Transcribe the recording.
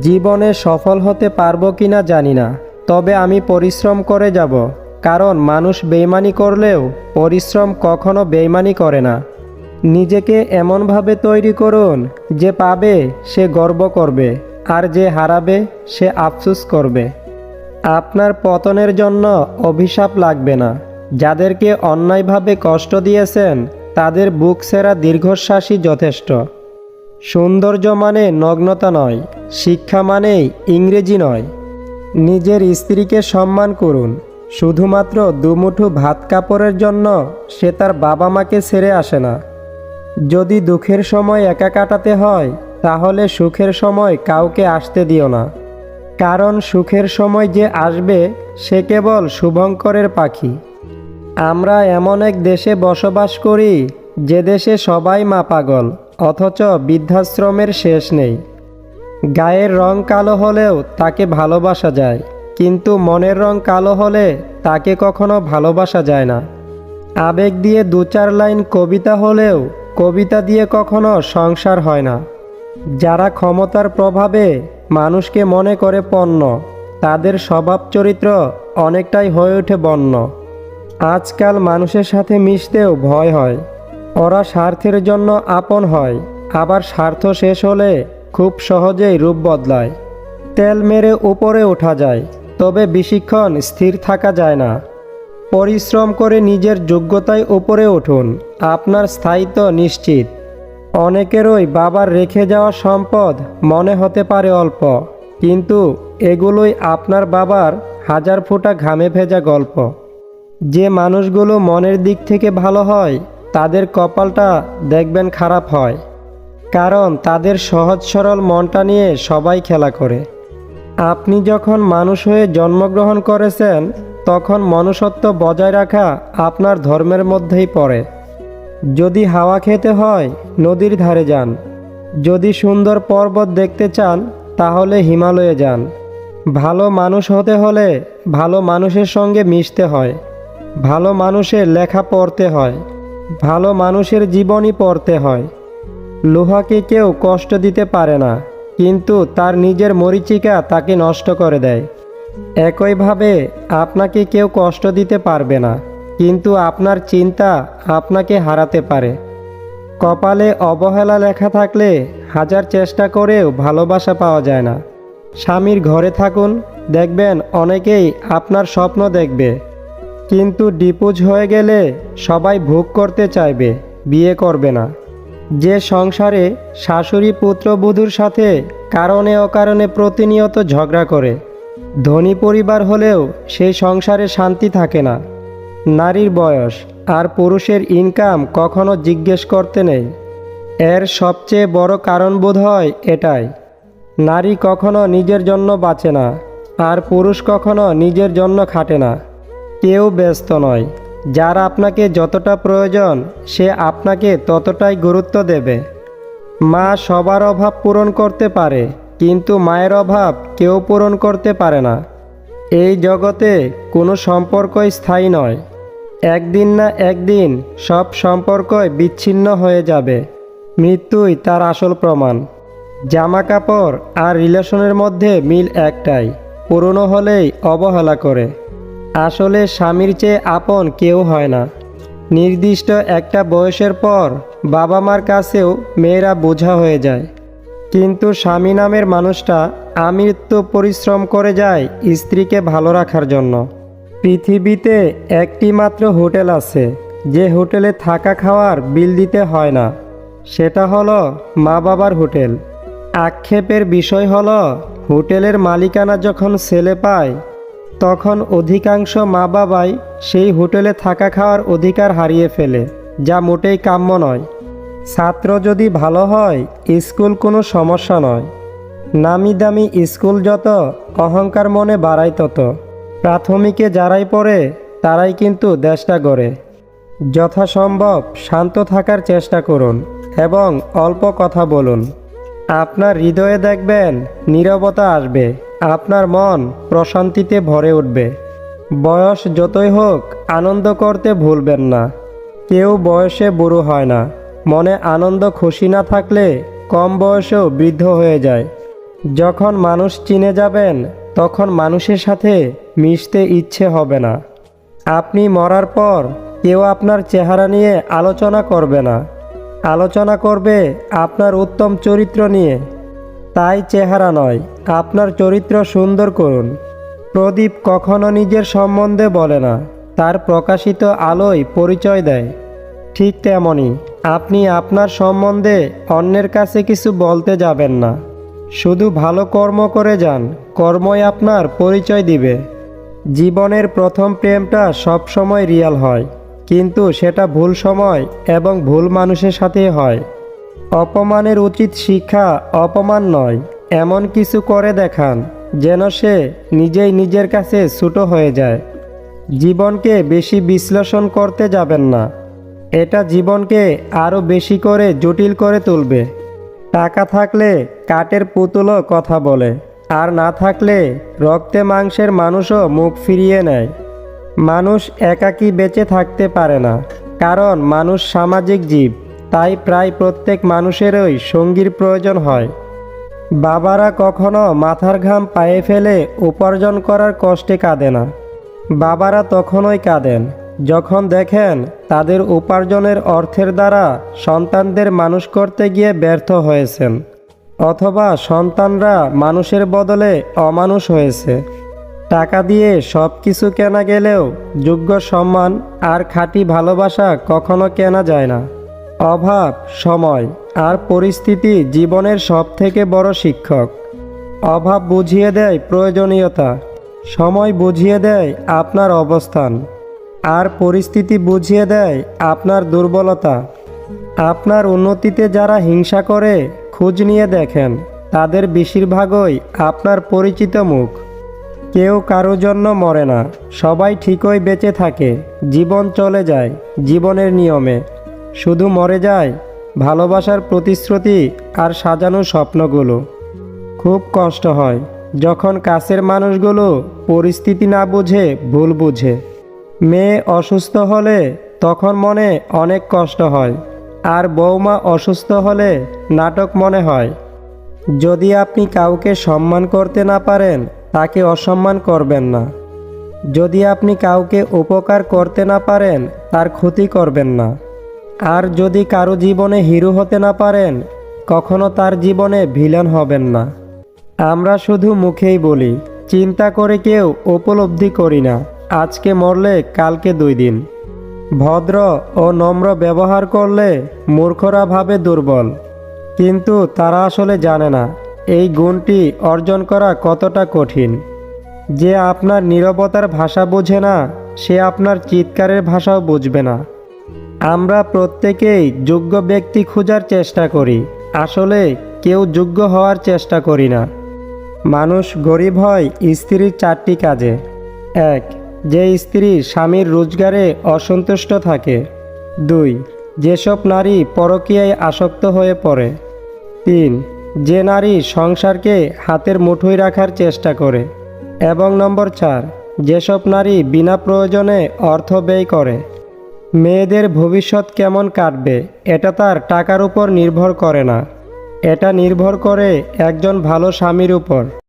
জীবনে সফল হতে পারবো কিনা জানি না, তবে আমি পরিশ্রম করে যাব। কারণ মানুষ বেইমানি করলেও পরিশ্রম কখনো বেইমানি করে না। নিজেকে এমনভাবে তৈরি করুন যে পাবে সে গর্ব করবে, আর যে হারাবে সে আফসোস করবে। আপনার পতনের জন্য অভিশাপ লাগবে না। যাদেরকে অন্যায়ভাবে কষ্ট দিয়েছেন তাদের বুক ছেঁড়া দীর্ঘশ্বাসই যথেষ্ট। সৌন্দর্য মানে নগ্নতা নয়, শিক্ষা মানেই ইংরেজি নয়। নিজের স্ত্রীকে সম্মান করুন। শুধুমাত্র দুমুঠো ভাত কাপড়ের জন্য সে তার বাবা মাকে ছেড়ে আসে না। যদি দুঃখের সময় একা কাটাতে হয় তাহলে সুখের সময় কাউকে আসতে দিও না। কারণ সুখের সময় যে আসবে সে কেবল শুভঙ্করের পাখি। আমরা এমন এক দেশে বসবাস করি যে দেশে সবাই মা পাগল, অথচ বৃদ্ধাশ্রমের শেষ নেই। গায়ের রং কালো হলেও তাকে ভালোবাসা যায়, কিন্তু মনের রং কালো হলে তাকে কখনো ভালোবাসা যায় না। আবেগ দিয়ে দু চার লাইন কবিতা হলেও কবিতা দিয়ে কখনো সংসার হয় না। যারা ক্ষমতার প্রভাবে মানুষকে মনে করে পণ্য, তাদের স্বভাব চরিত্র অনেকটাই হয়ে ওঠে বন্য। আজকাল মানুষের সাথে মিশতেও ভয় হয়। ওরা স্বার্থের জন্য আপন হয়, আবার স্বার্থ শেষ হলে খুব সহজেই রূপ বদলায়। তেল মেরে উপরে ওঠা যায়, তবে বেশিক্ষণ স্থির থাকা যায় না। পরিশ্রম করে নিজের যোগ্যতায় উপরে উঠুন, আপনার স্থায়িত্ব নিশ্চিত। অনেকেরই বাবার রেখে যাওয়া সম্পদ মনে হতে পারে অল্প, কিন্তু এগুলোই আপনার বাবার হাজার ফোঁটা ঘামে ভেজা গল্প। যে মানুষগুলো মনের দিক থেকে ভালো হয় তাদের কপালটা দেখবেন খারাপ হয়, কারণ তাদের সহজ সরল মনটা নিয়ে সবাই খেলা করে। আপনি যখন মানুষ হয়ে জন্মগ্রহণ করেছেন তখন মনুষ্যত্ব বজায় রাখা আপনার ধর্মের মধ্যেই পড়ে। যদি হাওয়া খেতে হয় নদীর ধারে যান, যদি সুন্দর পর্বত দেখতে চান তাহলে হিমালয়ে যান। ভালো মানুষ হতে হলে ভালো মানুষের সঙ্গে মিশতে হয়, ভালো মানুষের লেখা পড়তে হয়, ভালো মানুষের জীবনী পড়তে হয়। লোহাকে কেউ কষ্ট দিতে পারে না, কিন্তু তার নিজের মরীচিকা তাকে নষ্ট করে দেয়। একইভাবে আপনাকে কেউ কষ্ট দিতে পারবে না, কিন্তু আপনার চিন্তা আপনাকে হারাতে পারে। কপালে অবহেলা লেখা থাকলে হাজার চেষ্টা করেও ভালোবাসা পাওয়া যায় না। স্বামীর ঘরে থাকুন, দেখবেন অনেকেই আপনার স্বপ্ন দেখবে, কিন্তু ডিপোজ হয়ে গেলে সবাই ভোগ করতে চাইবে, বিয়ে করবে না। যে সংসারে শাশুড়ি পুত্রবধূর সাথে কারণে অকারণে প্রতিনিয়ত ঝগড়া করে, ধনী পরিবার হলেও সেই সংসারে শান্তি থাকে না। নারীর বয়স আর পুরুষের ইনকাম কখনো জিজ্ঞেস করতে নেই। এর সবচেয়ে বড় কারণ বোধ হয় এটাই, নারী কখনো নিজের জন্য বাঁচে না, আর পুরুষ কখনো নিজের জন্য খাটে না। কেউ ব্যস্ত নয়, যার আপনাকে যতটা প্রয়োজন সে আপনাকে ততটাই গুরুত্ব দেবে। মা সবার অভাব পূরণ করতে পারে, কিন্তু মায়ের অভাব কেউ পূরণ করতে পারে না। এই জগতে কোনো সম্পর্কই স্থায়ী নয়। একদিন না একদিন সব সম্পর্কই বিচ্ছিন্ন হয়ে যাবে। মৃত্যুই তার আসল প্রমাণ। জামা কাপড় আর রিলেশনের মধ্যে মিল একটাই, পুরনো হলেই অবহেলা করে। আসলে স্বামীর চেয়ে আপন কেউ হয় না। নির্দিষ্ট একটা বয়সের পর বাবা মার কাছেও মেয়েরা বোঝা হয়ে যায়, কিন্তু স্বামী নামের মানুষটা আমৃত্যু পরিশ্রম করে যায় স্ত্রীকে ভালো রাখার জন্য। পৃথিবীতে একটি মাত্র হোটেল আছে যে হোটেলে থাকা খাওয়ার বিল দিতে হয় না, সেটা হলো মা বাবার হোটেল। আক্ষেপের বিষয় হলো হোটেলের মালিকানা যখন ছেলে পায় তখন অধিকাংশ মা বাবাই সেই হোটেলে থাকা খাওয়ার অধিকার হারিয়ে ফেলে, যা মোটেই কাম্য নয়। ছাত্র যদি ভালো হয় স্কুল কোনো সমস্যা নয়। নামি দামি স্কুল যত অহংকার মনে বাড়ায় তত। প্রাথমিকে যারাই পড়ে তারাই কিন্তু দেশটা গড়ে। যথাসম্ভব শান্ত থাকার চেষ্টা করুন এবং অল্প কথা বলুন। আপনার হৃদয়ে দেখবেন নীরবতা আসবে, আপনার মন প্রশান্তিতে ভরে উঠবে। বয়স যতই হোক আনন্দ করতে ভুলবেন না। কেউ বয়সে বুড়ো হয় না। মনে আনন্দ খুশি না থাকলে কম বয়সেও বৃদ্ধ হয়ে যায়। যখন মানুষ চিনে যাবেন তখন মানুষের সাথে মিশতে ইচ্ছে হবে না। আপনি মরার পর কেউ আপনার চেহারা নিয়ে আলোচনা করবে না, আলোচনা করবে আপনার উত্তম চরিত্র নিয়ে। তাই চেহারা নয়, আপনার চরিত্র সুন্দর করুন। প্রদীপ কখনো নিজের সম্বন্ধে বলে না, তার প্রকাশিত আলোয় পরিচয় দেয়। ঠিক তেমনি আপনি আপনার সম্বন্ধে অন্যের কাছে কিছু বলতে যাবেন না। শুধু ভালো কর্ম করে যান, কর্মই আপনার পরিচয় দিবে। জীবনের প্রথম প্রেমটা সবসময় রিয়াল হয়, কিন্তু সেটা ভুল সময় এবং ভুল মানুষের সাথে হয়। অপমানের উচিত শিক্ষা অপমান নয়, এমন কিছু করে দেখান যেন সে নিজেই নিজের কাছে ছোট হয়ে যায়। জীবনকে বেশি বিশ্লেষণ করতে যাবেন না, এটা জীবনকে আরও বেশি করে জটিল করে তুলবে। টাকা থাকলে কাঠের পুতুলও কথা বলে, আর না থাকলে রক্তে মাংসের মানুষও মুখ ফিরিয়ে নেয়। মানুষ একাকী বেঁচে থাকতে পারে না, কারণ মানুষ সামাজিক জীব। তাই প্রায় প্রত্যেক মানুষেরই সঙ্গীর প্রয়োজন হয়। বাবারা কখনো মাথার ঘাম পায়ে ফেলে উপার্জন করার কষ্টে কাঁদে না। বাবারা তখনই কাঁদেন যখন দেখেন তাদের উপার্জনের অর্থের দ্বারা সন্তানদের মানুষ করতে গিয়ে ব্যর্থ হয়েছেন, অথবা সন্তানরা মানুষের বদলে অমানুষ হয়েছে। টাকা দিয়ে সব কিছু কেনা গেলেও যোগ্য সম্মান আর খাঁটি ভালোবাসা কখনো কেনা যায় না। অভাব, সময় আর পরিস্থিতি জীবনের সবথেকে বড় শিক্ষক। অভাব বুঝিয়ে দেয় প্রয়োজনীয়তা, সময় বুঝিয়ে দেয় আপনার অবস্থান, আর পরিস্থিতি বুঝিয়ে দেয় আপনার দুর্বলতা। আপনার উন্নতিতে যারা হিংসা করে খোঁজ নিয়ে দেখেন, তাদের বেশিরভাগই আপনার পরিচিত মুখ। কেউ কারো জন্য মরে না, সবাই ঠিকই বেঁচে থাকে। জীবন চলে যায় জীবনের নিয়মে, শুধু মরে যায় ভালোবাসার প্রতিশ্রুতি আর সাজানো স্বপ্নগুলো। খুব কষ্ট হয় যখন কাছের মানুষগুলো পরিস্থিতি না বুঝে ভুল বুঝে। মেয়ে অসুস্থ হলে তখন মনে অনেক কষ্ট হয়, আর বৌমা অসুস্থ হলে নাটক মনে হয়। যদি আপনি কাউকে সম্মান করতে না পারেন, তাকে অসম্মান করবেন না। যদি আপনি কাউকে উপকার করতে না পারেন, তার ক্ষতি করবেন না। আর যদি কারো জীবনে হিরো হতে না পারেন, কখনো তার জীবনে ভিলেন হবেন না। আমরা শুধু মুখেই বলি, চিন্তা করে কেউ উপলব্ধি করি না আজকে মরলে কালকে 2 দিন। ভদ্র ও নম্র ব্যবহার করলে মূর্খরা ভাবে দুর্বল, কিন্তু তারা আসলে জানে না এই গুণটি অর্জন করা কতটা কঠিন। যে আপনার নীরবতার ভাষা বোঝে না, সে আপনার চিৎকারের ভাষাও বুঝবে না। আমরা প্রত্যেকেই যোগ্য ব্যক্তি খোঁজার চেষ্টা করি, আসলে কেউ যোগ্য হওয়ার চেষ্টা করি না। মানুষ গরিব হয় স্ত্রীর 4টি কাজে। 1. যে স্ত্রী স্বামীর রোজগারে অসন্তুষ্ট থাকে। 2. যেসব নারী পরকীয়ায় আসক্ত হয়ে পড়ে। 3. যে নারী সংসারকে হাতের মুঠোয় রাখার চেষ্টা করে। এবং নম্বর 4. যেসব নারী বিনা প্রয়োজনে অর্থ ব্যয় করে। মেয়েদের ভবিষ্যৎ কেমন কাটবে এটা তার টাকার উপর নির্ভর করে না, এটা নির্ভর করে একজন ভালো স্বামীর উপর।